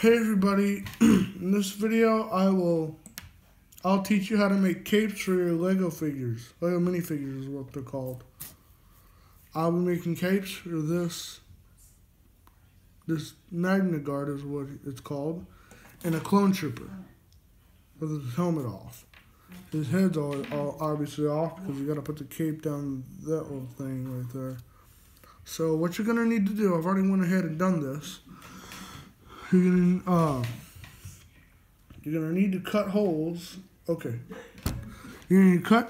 Hey everybody, in this video I'll teach you how to make capes for your Lego figures. Lego minifigures is what they're called. I'll be making capes for this Magna Guard is what it's called, and a clone trooper with his helmet off. His head's all obviously off because you got to put the cape down that little thing right there. So what you're gonna need to do, I've already went ahead and done this. You're gonna need to cut holes. Okay. You're gonna need to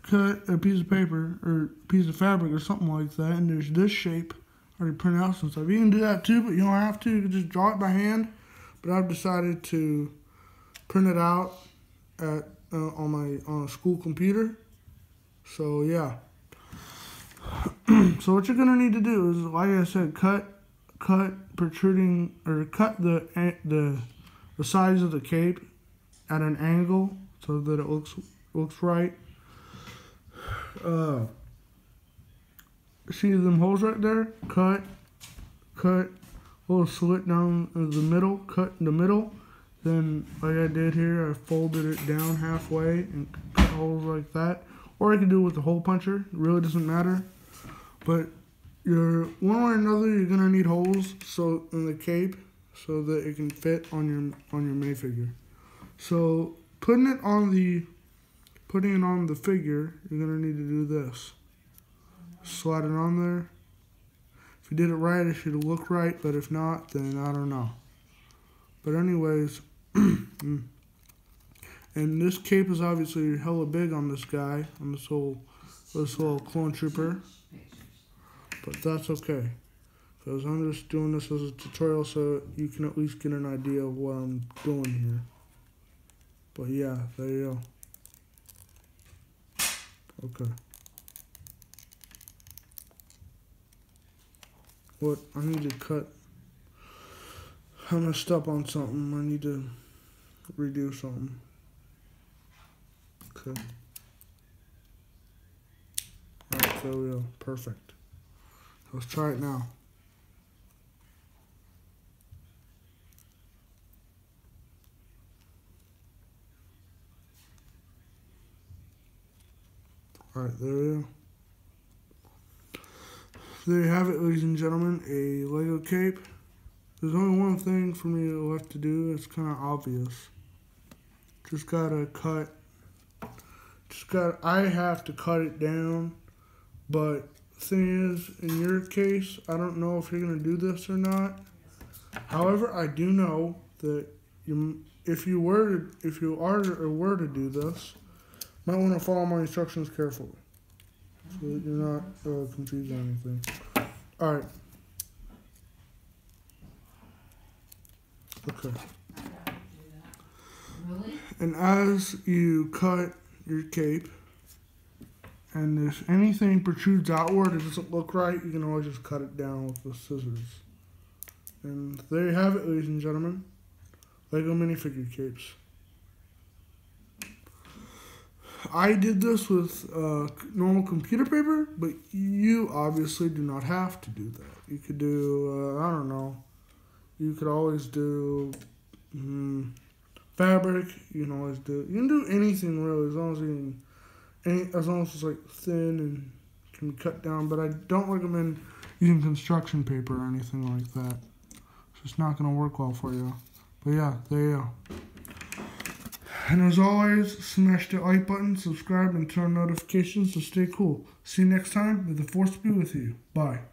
cut a piece of paper or a piece of fabric or something like that, and there's this shape already printed out some stuff. You can do that too, but you don't have to. You can just draw it by hand. But I've decided to print it out at on a school computer. So yeah. So what you're gonna need to do is, like I said, cut protruding, or cut the sides of the cape at an angle so that it looks right. See them holes right there? Cut a little slit down the middle, cut in the middle. Then, like I did here, I folded it down halfway and cut holes like that. Or I could do it with a hole puncher. It really doesn't matter. But one way or another, you're gonna need holes in the cape so that it can fit on your minifigure. So putting it on the figure, you're gonna need to do this. Slide it on there. If you did it right, it should look right. But if not, then I don't know. But anyways, and this cape is obviously hella big on this guy, on this little clone trooper. But that's okay, because I'm just doing this as a tutorial so you can at least get an idea of what I'm doing here. But yeah, there you go. Okay. What I need to cut, I messed up on something. I need to redo something. Okay. Alright, there we go. Perfect. Let's try it now. Alright, there we go. There you have it, ladies and gentlemen, a Lego cape. There's only one thing for me left to do. It's kind of obvious. I have to cut it down, but the thing is, in your case, I don't know if you're going to do this or not. However, I do know that if you were to do this, you might want to follow my instructions carefully so that you're not confused or anything. Alright. Okay. And as you cut your cape, and if anything protrudes outward, it doesn't look right, you can always just cut it down with the scissors. And there you have it, ladies and gentlemen. Lego minifigure capes. I did this with normal computer paper, but you obviously do not have to do that. You could do, I don't know, you could always do fabric. You can do anything really, as long as it's like thin and can be cut down. But I don't recommend using construction paper or anything like that. It's just not going to work well for you. But yeah, there you go. And as always, smash the like button, subscribe, and turn on notifications to stay cool. See you next time. May the force be with you. Bye.